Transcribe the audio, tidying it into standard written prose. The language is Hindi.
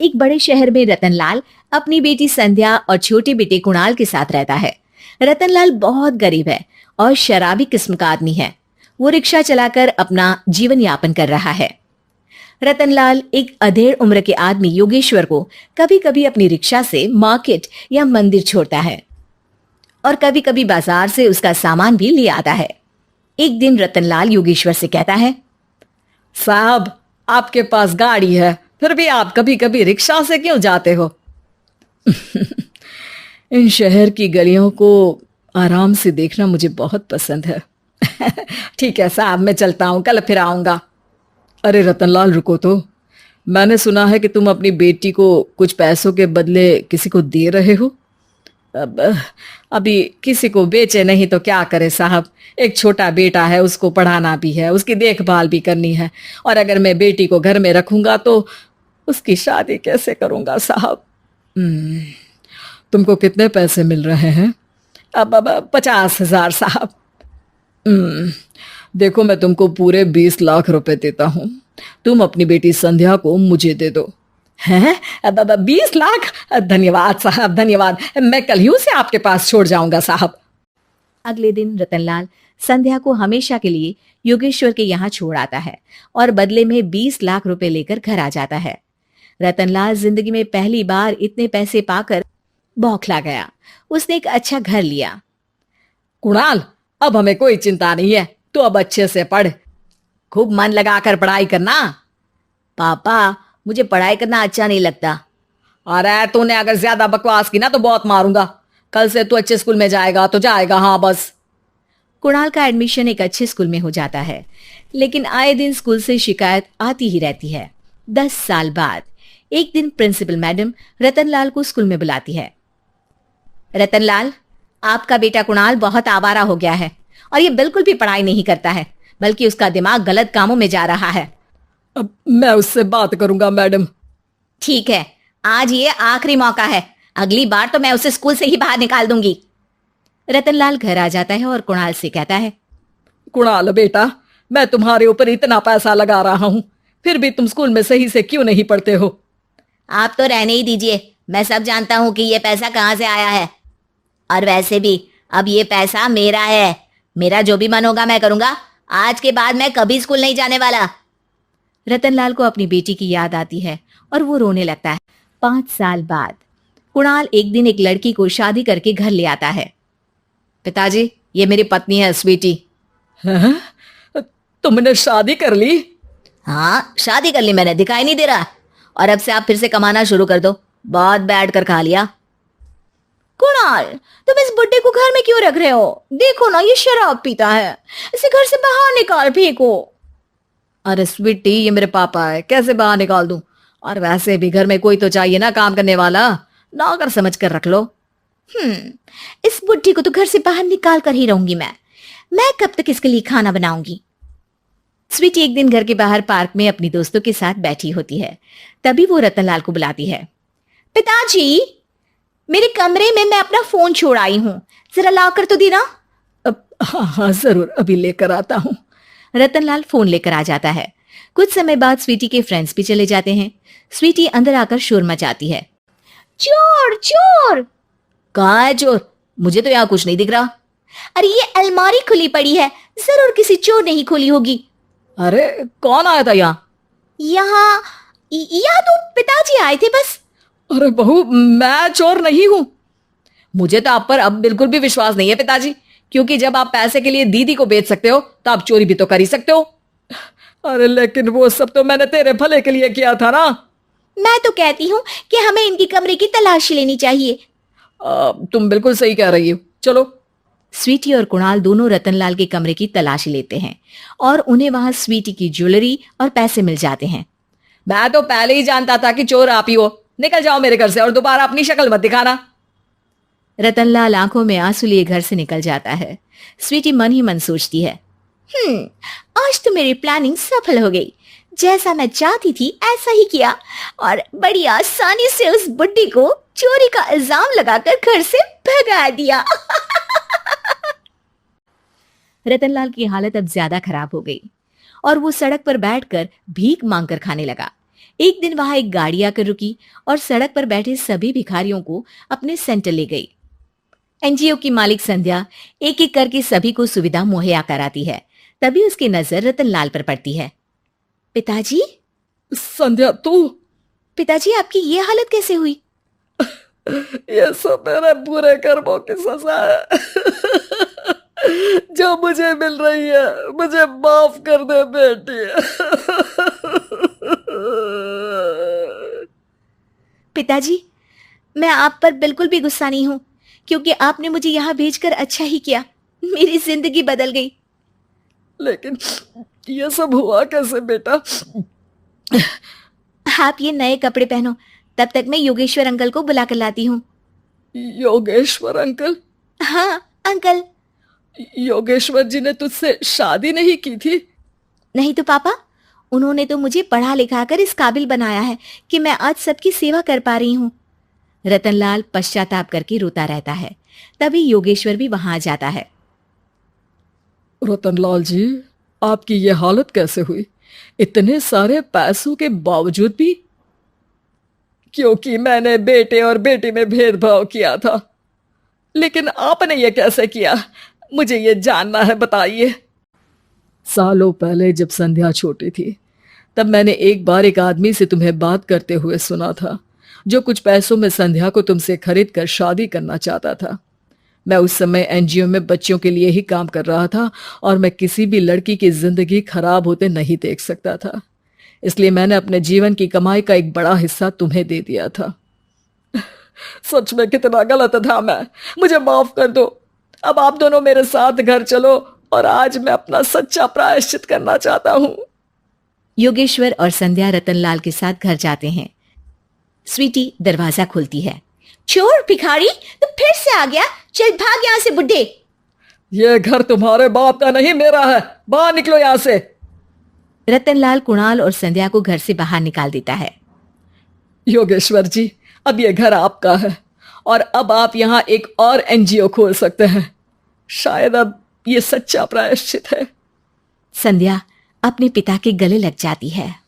एक बड़े शहर में रतनलाल अपनी बेटी संध्या और छोटे बेटे कुणाल के साथ रहता है। रतनलाल बहुत गरीब है और शराबी किस्म का आदमी है। वो रिक्शा चलाकर अपना जीवन यापन कर रहा है। रतनलाल एक अधेड़ उम्र के आदमी योगेश्वर को कभी कभी अपनी रिक्शा से मार्केट या मंदिर छोड़ता है और कभी कभी बाजार से उसका सामान भी ले आता है। एक दिन रतनलाल योगेश्वर से कहता है, साहब, आपके पास गाड़ी है, फिर भी आप कभी कभी रिक्शा से क्यों जाते हो? इन शहर की गलियों को आराम से देखना मुझे बहुत पसंद है। ठीक है साहब, मैं चलता हूँ, कल फिर आऊंगा। अरे रतनलाल, रुको तो। मैंने सुना है कि तुम अपनी बेटी को कुछ पैसों के बदले किसी को दे रहे हो। अभी किसी को बेचे नहीं तो क्या करे साहब। एक छोटा बेटा है, उसको पढ़ाना भी है, उसकी देखभाल भी करनी है, और अगर मैं बेटी को घर में रखूंगा तो उसकी शादी कैसे करूंगा साहब। तुमको कितने पैसे मिल रहे हैं? अब 50,000 साहब। देखो, मैं तुमको पूरे 20 लाख रुपए देता हूँ। तुम अपनी बेटी संध्या को मुझे दे दो। हैं? अब 20 लाख? धन्यवाद साहब, धन्यवाद। मैं कल ही उसे आपके पास छोड़ जाऊंगा साहब। अगले दिन रतनलाल संध्या को हमेशा के लिए योगेश्वर के यहाँ छोड़ आता है और बदले में 20 लाख रुपए लेकर घर आ जाता है। रतनलाल जिंदगी में पहली बार इतने पैसे पाकर बौखला गया। उसने एक अच्छा घर लिया। कुणाल, अब हमें कोई चिंता नहीं है, तो अब अच्छे से पढ़, खूब मन लगाकर पढ़ाई करना। पापा, मुझे पढ़ाई करना अच्छा नहीं लगता। अरे तूने अगर ज्यादा बकवास की ना तो बहुत मारूंगा। कल से तू अच्छे स्कूल में जाएगा तो जाएगा, हाँ बस। कुणाल का एडमिशन एक अच्छे स्कूल में हो जाता है, लेकिन आए दिन स्कूल से शिकायत आती ही रहती है। 10 साल बाद एक दिन प्रिंसिपल मैडम रतनलाल को स्कूल में बुलाती है। रतनलाल, आपका बेटा कुणाल बहुत आवारा हो गया है और ये बिल्कुल भी पढ़ाई नहीं करता है, बल्कि उसका दिमाग गलत कामों में जा रहा है। अब मैं उससे बात करूंगा मैडम। ठीक है, आज ये आखिरी मौका है, अगली बार तो मैं उसे स्कूल से ही बाहर निकाल दूंगी। रतनलाल घर आ जाता है और कुणाल से कहता है, कुणाल बेटा, मैं तुम्हारे ऊपर इतना पैसा लगा रहा हूं, फिर भी तुम स्कूल में सही से क्यों नहीं पढ़ते हो? आप तो रहने ही दीजिए, मैं सब जानता हूं कि ये पैसा कहां से आया है। और वैसे भी अब ये पैसा मेरा है, मेरा जो भी मन होगा मैं करूंगा। आज के बाद मैं कभी स्कूल नहीं जाने वाला। रतनलाल को अपनी बेटी की याद आती है और वो रोने लगता है। 5 साल बाद कुणाल एक दिन एक लड़की को शादी करके घर ले आता है। पिताजी, ये मेरी पत्नी है स्वीटी। हैं? तुमने शादी कर ली? हाँ, शादी कर ली मैंने, दिखाई नहीं दे रहा? और अब से आप फिर से कमाना शुरू कर दो, बहुत बैठ कर खा लिया। कुणाल, तुम इस बुड्ढे को घर में क्यों रख रहे हो? देखो ना, ये शराब पीता है, इसे घर से बाहर निकाल फेंको। अरे स्वीटी, ये मेरे पापा है, कैसे बाहर निकाल दूं? और वैसे भी घर में कोई तो चाहिए ना काम करने वाला, नौकर समझ कर रख लो। इस बुड्ढी को तो घर से बाहर निकाल कर ही रहूंगी मैं कब तक इसके लिए खाना बनाऊंगी? स्वीटी एक दिन घर के बाहर पार्क में अपनी दोस्तों के साथ बैठी होती है। तभी वो रतनलाल को बुलाती है। पिताजी, मेरे कमरे में मैं अपना फोन छोड़ आई हूँ, जरा लाकर तो देना। हाँ जरूर, अभी लेकर आता हूँ। रतनलाल फोन लेकर आ जाता है। कुछ समय बाद स्वीटी के फ्रेंड्स भी चले जाते हैं। स्वीटी अंदर आकर शोर मचाती है। चोर चोर! कहाँ है चोर? मुझे तो यहाँ कुछ नहीं दिख रहा। अरे ये अलमारी खुली पड़ी है, जरूर किसी चोर ने ही खोली होगी। अरे कौन आया था यहाँ? यहाँ तो पिताजी आए थे बस। अरे बहू, मैं चोर नहीं हूं। मुझे तो आप पर अब बिल्कुल भी विश्वास नहीं है पिताजी, क्योंकि जब आप पैसे के लिए दीदी को बेच सकते हो तो आप चोरी भी तो कर ही सकते हो। अरे लेकिन वो सब तो मैंने तेरे भले के लिए किया था ना। मैं तो कहती हूँ कि हमें इनकी कमरे की तलाशी लेनी चाहिए। तुम बिल्कुल सही कह रही हो, चलो। स्वीटी और कुणाल दोनों रतनलाल के कमरे की तलाशी लेते हैं और उन्हें वहां स्वीटी की ज्वेलरी और पैसे मिल जाते हैं। मैं तो पहले ही जानता था कि चोर आप ही हो। निकल जाओ मेरे घर से और दोबारा अपनी शक्ल मत दिखाना। रतनलाल आंखों में आंसू लिए घर से निकल जाता है। स्वीटी मन ही मन सोचती है, आज तो मेरी प्लानिंग सफल हो गई। जैसा मैं चाहती थी ऐसा ही किया और बड़ी आसानी से उस बुड्ढी को चोरी का इल्जाम लगाकर घर से भगा दिया। रतनलाल की हालत अब ज्यादा खराब हो गई और वो सड़क पर बैठकर भीख मांगकर खाने लगा। एक दिन वहां एक गाड़ी आकर रुकी और सड़क पर बैठे सभी भिखारियों को अपने सेंटर ले गई। एनजीओ की मालिक संध्या एक एक करके सभी को सुविधा मुहैया कराती है। तभी उसकी नजर रतनलाल पर पड़ती है। पिताजी, संध्या तू? पिताजी आपकी ये हालत कैसे हुई? ये सब मेरे बुरे कर्मों की सजा है जो मुझे मिल रही है। मुझे माफ कर दे बेटी। पिताजी, मैं आप पर बिल्कुल भी गुस्सा नहीं हूं, क्योंकि आपने मुझे यहाँ भेजकर अच्छा ही किया। मेरी जिंदगी बदल गई। लेकिन ये सब हुआ कैसे बेटा? आप ये नए कपड़े पहनो, तब तक मैं योगेश्वर अंकल को बुला कर लाती हूँ। योगेश्वर अंकल? हाँ अंकल। योगेश्वर जी ने तुझसे शादी नहीं की थी? नहीं तो पापा, उन्होंने तो मुझे पढ़ा लिखा कर इस काबिल बनाया है कि मैं आज सबकी सेवा कर पा रही हूँ। रतनलाल पश्चाताप करके रोता रहता है। तभी योगेश्वर भी वहां आ जाता है। रतनलाल जी, आपकी ये हालत कैसे हुई इतने सारे पैसों के बावजूद भी? क्योंकि मैंने बेटे और बेटी में भेदभाव किया था। लेकिन आपने ये कैसे किया? मुझे ये जानना है, बताइए। सालों पहले जब संध्या छोटी थी, तब मैंने एक बार एक आदमी से तुम्हें बात करते हुए सुना था, जो कुछ पैसों में संध्या को तुमसे खरीद कर शादी करना चाहता था। मैं उस समय एनजीओ में बच्चों के लिए ही काम कर रहा था और मैं किसी भी लड़की की जिंदगी खराब होते नहीं देख सकता था। इसलिए मैंने अपने जीवन की कमाई का एक बड़ा हिस्सा तुम्हें दे दिया था। सच में कितना गलत था मैं। मुझे माफ कर दो। अब आप दोनों मेरे साथ घर चलो और आज मैं अपना सच्चा प्रायश्चित करना चाहता हूं। योगेश्वर और संध्या रतनलाल के साथ घर जाते हैं। स्वीटी दरवाजा खोलती है। चोर भिखारी, तू फिर से आ गया? चल भाग यहाँ से बुड्ढे। ये घर तुम्हारे बाप का नहीं, मेरा है। बाहर निकलो यहाँ से। रतनलाल कुणाल और संध्या को घर से बाहर निकाल देता है। योगेश्वर जी, अब ये घर आपका है और अब आप यहाँ एक और एनजीओ खोल सकते हैं। शायद अब ये सच्चा प्रायश्चित है। संध्या अपने पिता के गले लग जाती है।